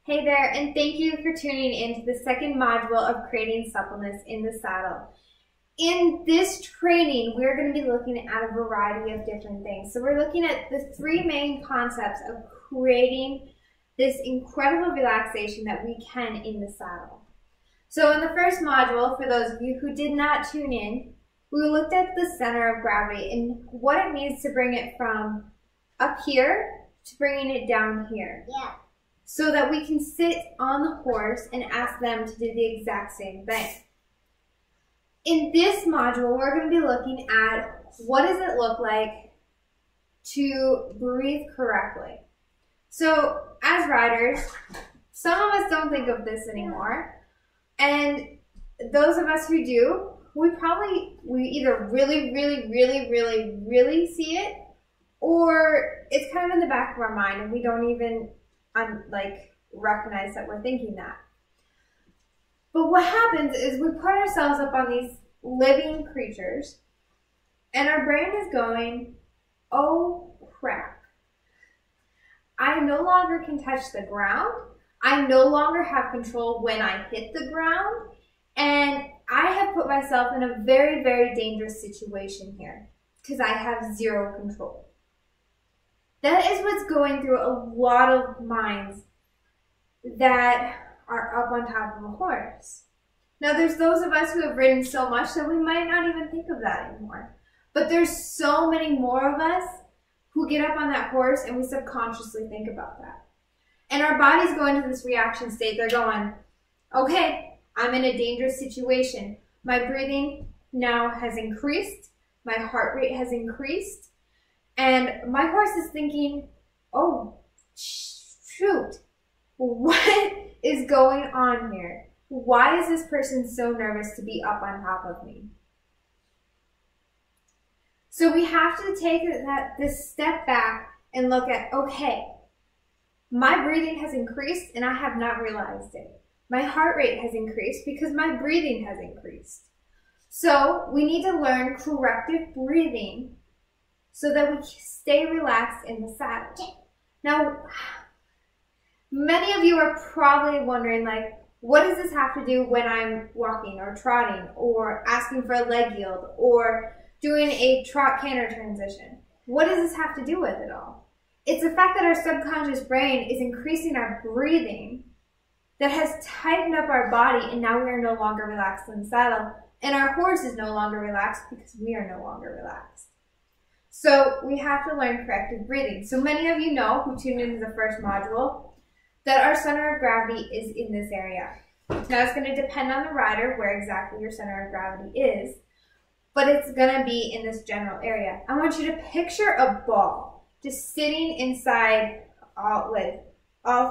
Hey there, and thank you for tuning in to the second module of creating suppleness in the saddle. In this training, we're going to be looking at a variety of different things. So we're looking at the three main concepts of creating this incredible relaxation that we can in the saddle. So in the first module, for those of you who did not tune in, we looked at the center of gravity and what it means to bring it from up here to bringing it down here. Yeah. So that we can sit on the horse and ask them to do the exact same thing. In this module, we're going to be looking at what does it look like to breathe correctly. So as riders, some of us don't think of this anymore. And those of us who do, we either really see it, or it's kind of in the back of our mind and we don't even recognize that we're thinking that. But what happens is we put ourselves up on these living creatures and our brain is going, oh crap, I no longer can touch the ground. I no longer have control when I hit the ground, and I have put myself in a very dangerous situation here because I have zero control. That is what's going through a lot of minds that are up on top of a horse. Now there's those of us who have ridden so much that we might not even think of that anymore. But there's so many more of us who get up on that horse and we subconsciously think about that. And our bodies go into this reaction state. They're going, okay, I'm in a dangerous situation. My breathing now has increased. My heart rate has increased. And my horse is thinking, oh, shoot, what is going on here? Why is this person so nervous to be up on top of me? So we have to take this step back and look at, okay, my breathing has increased and I have not realized it. My heart rate has increased because my breathing has increased. So we need to learn corrective breathing so that we stay relaxed in the saddle. Now, many of you are probably wondering, what does this have to do when I'm walking or trotting or asking for a leg yield or doing a trot-canter transition? What does this have to do with it all? It's the fact that our subconscious brain is increasing our breathing that has tightened up our body, and now we are no longer relaxed in the saddle, and our horse is no longer relaxed because we are no longer relaxed. So we have to learn corrective breathing. So many of you know, who tuned into the first module, that our center of gravity is in this area. Now it's going to depend on the rider where exactly your center of gravity is, but it's going to be in this general area. I want you to picture a ball just sitting inside all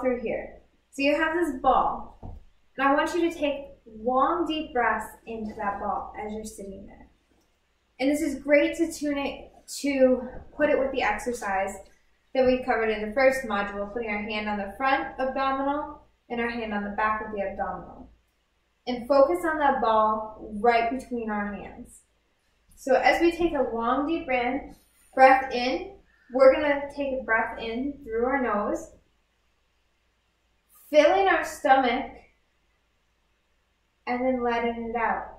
through here. So you have this ball, and I want you to take long, deep breaths into that ball as you're sitting there. And this is great to put it with the exercise that we covered in the first module, putting our hand on the front abdominal and our hand on the back of the abdominal. And focus on that ball right between our hands. So as we take a long, deep breath in, we're going to take a breath in through our nose, filling our stomach, and then letting it out.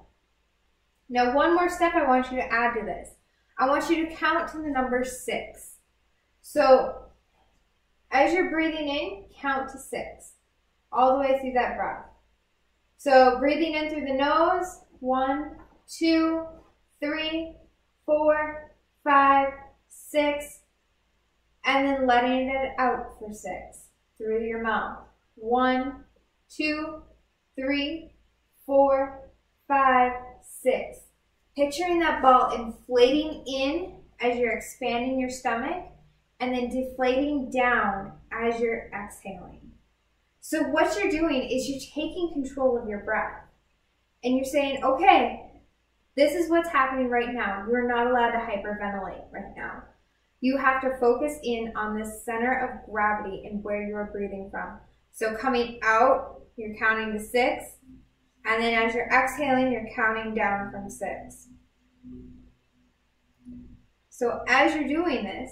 Now one more step I want you to add to this. I want you to count to the number 6. So as you're breathing in, count to 6, all the way through that breath. So breathing in through the nose, 1, 2, 3, 4, 5, 6, and then letting it out for 6 through your mouth. 1, 2, 3, 4, 5, 6. Picturing that ball inflating in as you're expanding your stomach and then deflating down as you're exhaling. So what you're doing is you're taking control of your breath and you're saying, okay, this is what's happening right now. You're not allowed to hyperventilate right now. You have to focus in on the center of gravity and where you're breathing from. So coming out, you're counting to 6. And then as you're exhaling, you're counting down from 6. So as you're doing this,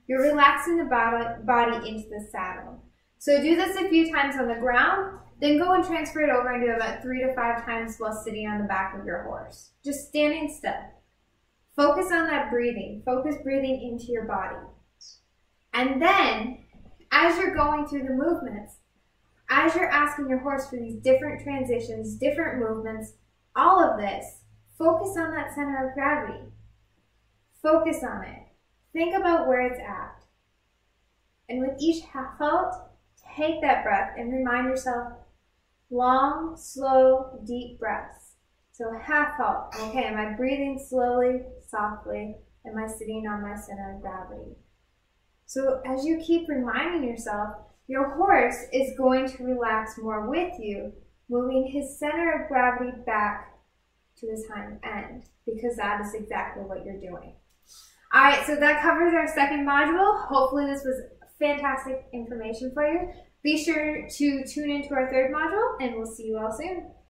you're relaxing the body into the saddle. So do this a few times on the ground, then go and transfer it over and do about 3 to 5 times while sitting on the back of your horse. Just standing still. Focus on that breathing. Focus breathing into your body. And then, as you're going through the movements, as you're asking your horse for these different transitions, different movements, all of this, focus on that center of gravity. Focus on it. Think about where it's at. And with each half halt, take that breath and remind yourself, long, slow, deep breaths. So half halt. Okay, am I breathing slowly, softly? Am I sitting on my center of gravity? So as you keep reminding yourself, your horse is going to relax more with you, moving his center of gravity back to his hind end, because that is exactly what you're doing. All right, so that covers our second module. Hopefully this was fantastic information for you. Be sure to tune into our third module, and we'll see you all soon.